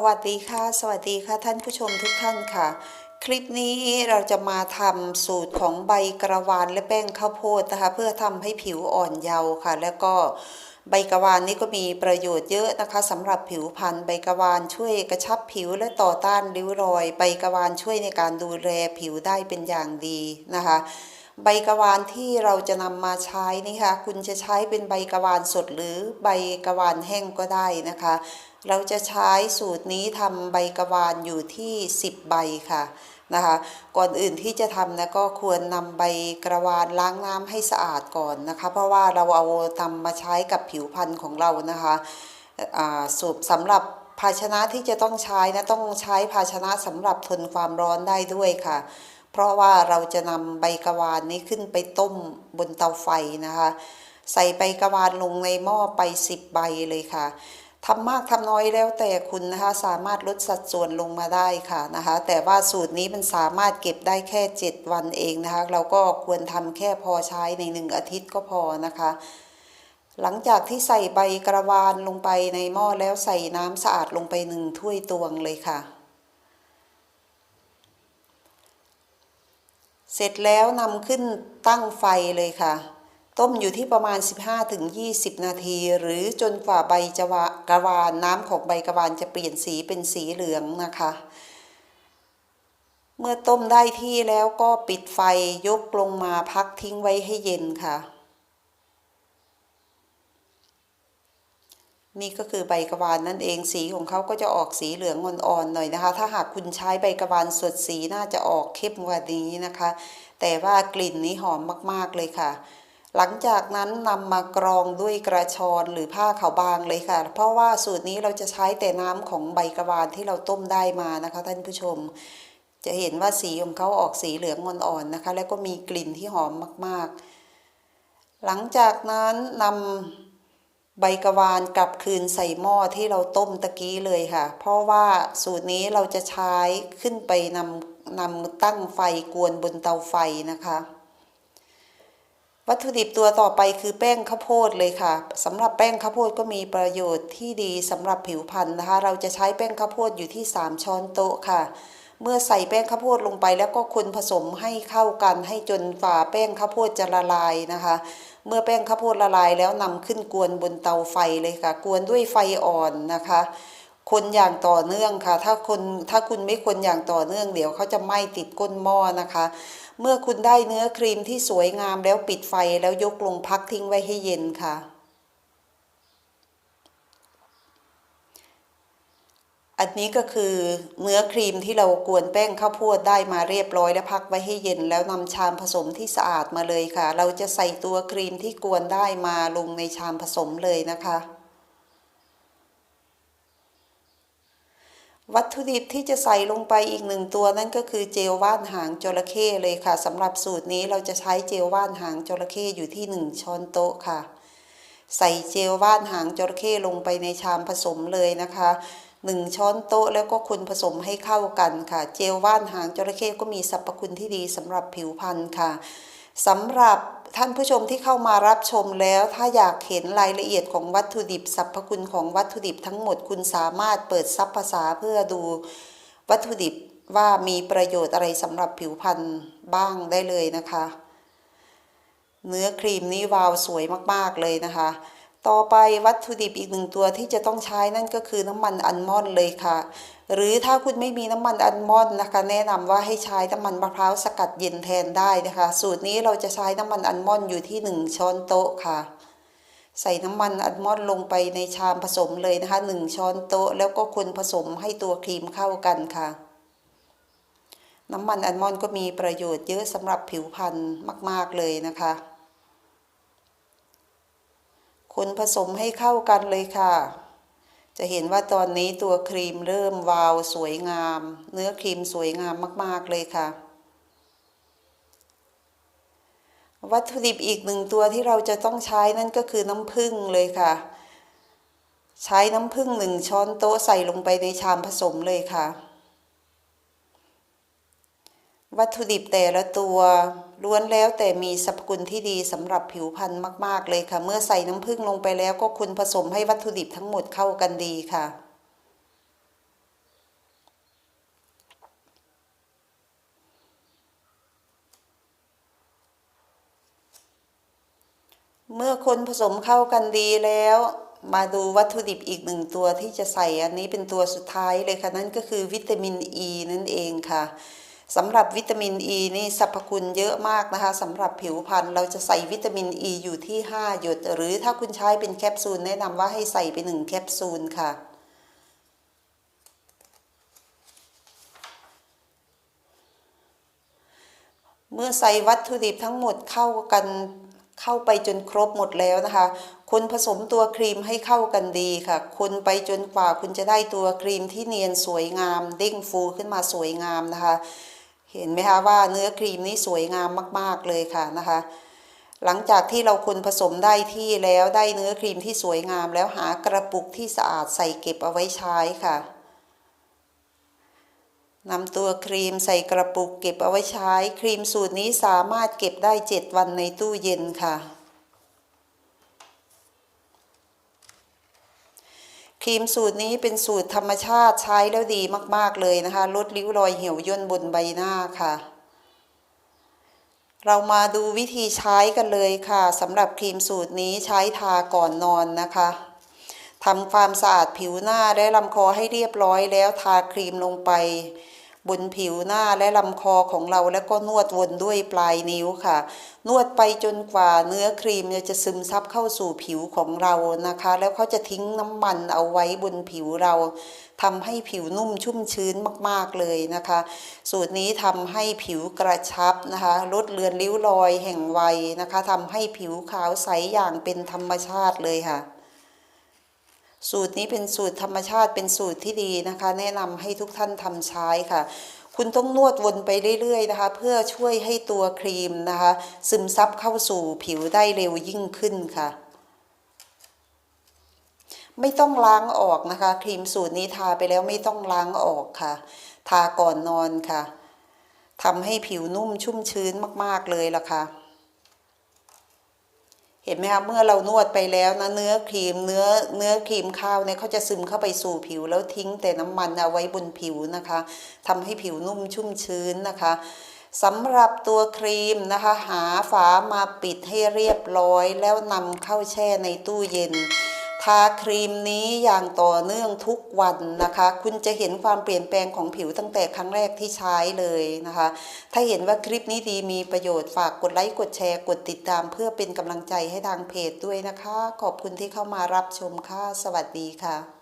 วัสดีค่ะสวัสดีค่ะท่านผู้ชมทุกท่านค่ะคลิปนี้เราจะมาทำสูตรของใบกระวานและแป้งข้าวโพดนะคะเพื่อทำให้ผิวอ่อนเยาว์ค่ะแล้วก็ใบกระวานนี้ก็มีประโยชน์เยอะนะคะสำหรับผิวพรรณใบกระวานช่วยกระชับผิวและต่อต้านริ้วรอยใบกระวานช่วยในการดูแลผิวได้เป็นอย่างดีนะคะใบกระวานที่เราจะนำมาใช้นี่ค่ะคุณจะใช้เป็นใบกระวานสดหรือใบกระวานแห้งก็ได้นะคะเราจะใช้สูตรนี้ทำใบกระวานอยู่ที่10ใบค่ะนะคะก่อนอื่นที่จะทำนะก็ควรนำใบกระวานล้างน้ำให้สะอาดก่อนนะคะเพราะว่าเราเอาทำมาใช้กับผิวพรรณของเรานะคะสูตรสำหรับภาชนะที่จะต้องใช้นะต้องใช้ภาชนะสำหรับทนความร้อนได้ด้วยค่ะเพราะว่าเราจะนำใบกระวานนี้ขึ้นไปต้มบนเตาไฟนะคะใส่ใบกระวานลงในหม้อไป10ใบเลยค่ะทำมากทำน้อยแล้วแต่คุณนะคะสามารถลดสัดส่วนลงมาได้ค่ะนะคะแต่ว่าสูตรนี้มันสามารถเก็บได้แค่7วันเองนะคะเราก็ควรทำแค่พอใช้ใน1อาทิตย์ก็พอนะคะหลังจากที่ใส่ใบกระวานลงไปในหม้อแล้วใส่น้ำสะอาดลงไป1ถ้วยตวงเลยค่ะเสร็จแล้วนำขึ้นตั้งไฟเลยค่ะต้มอยู่ที่ประมาณ15-20นาทีหรือจนกว่าใบกระวานน้ำของใบกระวานจะเปลี่ยนสีเป็นสีเหลืองนะคะเมื่อต้มได้ที่แล้วก็ปิดไฟยกลงมาพักทิ้งไว้ให้เย็นค่ะนี่ก็คือใบกระวานนั่นเองสีของเขาก็จะออกสีเหลืองอ่อนๆหน่อยนะคะถ้าหากคุณใช้ใบกระวานสดสีน่าจะออกเข้มกว่านี้นะคะแต่ว่ากลิ่นนี้หอมมากๆเลยค่ะหลังจากนั้นนำมากรองด้วยกระชอนหรือผ้าขาวบางเลยค่ะเพราะว่าสูตรนี้เราจะใช้แต่น้ำของใบกระวานที่เราต้มได้มานะคะท่านผู้ชมจะเห็นว่าสีของเขาออกสีเหลืองอ่อนๆนะคะแล้วก็มีกลิ่นที่หอมมากๆหลังจากนั้นนำใบกระวานกลับคืนใส่หม้อที่เราต้มตะกี้เลยค่ะเพราะว่าสูตรนี้เราจะใช้ขึ้นไปนำตั้งไฟกวนบนเตาไฟนะคะวัตถุดิบตัวต่อไปคือแป้งข้าวโพดเลยค่ะสำหรับแป้งข้าวโพดก็มีประโยชน์ที่ดีสำหรับผิวพรรณนะคะเราจะใช้แป้งข้าวโพดอยู่ที่3ช้อนโต๊ะค่ะเมื่อใส่แป้งข้าวโพดลงไปแล้วก็คนผสมให้เข้ากันให้จนฝ่าแป้งข้าวโพดจะละลายนะคะเมื่อแป้งข้าวโพดละลายแล้วนำขึ้นกวนบนเตาไฟเลยค่ะกวนด้วยไฟอ่อนนะคะคนอย่างต่อเนื่องค่ะถ้าคุณไม่คนอย่างต่อเนื่องเดี๋ยวเขาจะไหม้ติดก้นหม้อนะคะเมื่อคุณได้เนื้อครีมที่สวยงามแล้วปิดไฟแล้วยกลงพักทิ้งไว้ให้เย็นค่ะอันนี้ก็คือเนื้อครีมที่เรากวนแป้งข้าวโพดได้มาเรียบร้อยแล้วพักไว้ให้เย็นแล้วนำชามผสมที่สะอาดมาเลยค่ะเราจะใส่ตัวครีมที่กวนได้มาลงในชามผสมเลยนะคะวัตถุดิบที่จะใส่ลงไปอีก1ตัวนั่นก็คือเจลว่านหางจระเข้เลยค่ะสำหรับสูตรนี้เราจะใช้เจลว่านหางจระเข้อยู่ที่1ช้อนโต๊ะค่ะใส่เจลว่านหางจระเข้ลงไปในชามผสมเลยนะคะ1ช้อนโต๊ะแล้วก็คนผสมให้เข้ากันค่ะเจลว่านหางจระเข้ก็มีสรรพคุณที่ดีสำหรับผิวพรรณค่ะสำหรับท่านผู้ชมที่เข้ามารับชมแล้วถ้าอยากเห็นรายละเอียดของวัตถุดิบสรรพคุณของวัตถุดิบทั้งหมดคุณสามารถเปิดซับภาษาเพื่อดูวัตถุดิบว่ามีประโยชน์อะไรสำหรับผิวพรรณบ้างได้เลยนะคะเนื้อครีมนี้วาวสวยมากๆเลยนะคะต่อไปวัตถุดิบอีก1ตัวที่จะต้องใช้นั่นก็คือน้ำมันอัลมอนด์เลยค่ะหรือถ้าคุณไม่มีน้ำมันอัลมอนด์นะคะแนะนำว่าให้ใช้น้ำมันมะพร้าวสกัดเย็นแทนได้นะคะสูตรนี้เราจะใช้น้ำมันอัลมอนด์อยู่ที่1ช้อนโต๊ะค่ะใส่น้ำมันอัลมอนด์ลงไปในชามผสมเลยนะคะ1ช้อนโต๊ะแล้วก็คนผสมให้ตัวครีมเข้ากันค่ะน้ำมันอัลมอนด์ก็มีประโยชน์เยอะสำหรับผิวพรรณมากๆเลยนะคะคนผสมให้เข้ากันเลยค่ะจะเห็นว่าตอนนี้ตัวครีมเริ่มวาวสวยงามเนื้อครีมสวยงามมากๆเลยค่ะวัตถุดิบอีก1ตัวที่เราจะต้องใช้นั่นก็คือน้ำผึ้งเลยค่ะใช้น้ำผึ้ง1ช้อนโต๊ะใส่ลงไปในชามผสมเลยค่ะวัตถุดิบแต่ละตัวล้วนแล้วแต่มีสรรพคุณที่ดีสำหรับผิวพรรณมากๆเลยค่ะเมื่อใส่น้ำผึ้งลงไปแล้วก็คนผสมให้วัตถุดิบทั้งหมดเข้ากันดีค่ะ เมื่อคนผสมเข้ากันดีแล้วมาดูวัตถุดิบอีกหนึ่งตัวที่จะใส่อันนี้เป็นตัวสุดท้ายเลยค่ะนั่นก็คือวิตามินอ e ีนั่นเองค่ะสำหรับวิตามินอ e ีนี่สรรพคุณเยอะมากนะคะสำหรับผิวพรรณเราจะใส่วิตามินอ e ีอยู่ที่5หยดหรือถ้าคุณใช้เป็นแคปซูลแนะนำว่าให้ใส่ไป1แคปซูลค่ะเมื่อใส่วัตถุดิบทั้งหมดเข้ากันเข้าไปจนครบหมดแล้วนะคะคนผสมตัวครีมให้เข้ากันดีค่ะคนไปจนกว่าคุณจะได้ตัวครีมที่เนียนสวยงามเด้งฟูขึ้นมาสวยงามนะคะเห็นไหมคะว่าเนื้อครีมนี้สวยงามมากๆเลยค่ะนะคะหลังจากที่เราคนผสมได้ที่แล้วได้เนื้อครีมที่สวยงามแล้วหากระปุกที่สะอาดใส่เก็บเอาไว้ใช้ค่ะนำตัวครีมใส่กระปุกเก็บเอาไว้ใช้ครีมสูตรนี้สามารถเก็บได้7วันในตู้เย็นค่ะครีมสูตรนี้เป็นสูตรธรรมชาติใช้แล้วดีมากๆเลยนะคะลดริ้วรอยเหี่ยวย่นบนใบหน้าค่ะเรามาดูวิธีใช้กันเลยค่ะสำหรับครีมสูตรนี้ใช้ทาก่อนนอนนะคะทำความสะอาดผิวหน้าและลำคอให้เรียบร้อยแล้วทาครีมลงไปบนผิวหน้าและลำคอของเราแล้วก็นวดวนด้วยปลายนิ้วค่ะนวดไปจนกว่าเนื้อครีมจะซึมซับเข้าสู่ผิวของเรานะคะแล้วเขาจะทิ้งน้ำมันเอาไว้บนผิวเราทำให้ผิวนุ่มชุ่มชื้นมากๆเลยนะคะสูตรนี้ทำให้ผิวกระชับนะคะลดเลือนริ้วรอยแห่งวัยนะคะทำให้ผิวขาวใสอย่างเป็นธรรมชาติเลยค่ะสูตรนี้เป็นสูตรธรรมชาติเป็นสูตรที่ดีนะคะแนะนำให้ทุกท่านทำใช้ค่ะคุณต้องนวดวนไปเรื่อยๆนะคะเพื่อช่วยให้ตัวครีมนะคะซึมซับเข้าสู่ผิวได้เร็วยิ่งขึ้นค่ะไม่ต้องล้างออกนะคะครีมสูตรนี้ทาไปแล้วไม่ต้องล้างออกค่ะทาก่อนนอนค่ะทำให้ผิวนุ่มชุ่มชื้นมากๆเลยล่ะค่ะเห็นไหมคะเมื่อเรานวดไปแล้วนะเนื้อครีมเนื้อครีมข้าวเนี่ยเขาจะซึมเข้าไปสู่ผิวแล้วทิ้งแต่น้ำมันเอาไว้บนผิวนะคะทำให้ผิวนุ่มชุ่มชื้นนะคะสำหรับตัวครีมนะคะหาฝามาปิดให้เรียบร้อยแล้วนำเข้าแช่ในตู้เย็นทาครีมนี้อย่างต่อเนื่องทุกวันนะคะคุณจะเห็นความเปลี่ยนแปลงของผิวตั้งแต่ครั้งแรกที่ใช้เลยนะคะถ้าเห็นว่าคลิปนี้ดีมีประโยชน์ฝากกดไลค์กดแชร์กดติดตามเพื่อเป็นกำลังใจให้ทางเพจด้วยนะคะขอบคุณที่เข้ามารับชมค่ะสวัสดีค่ะ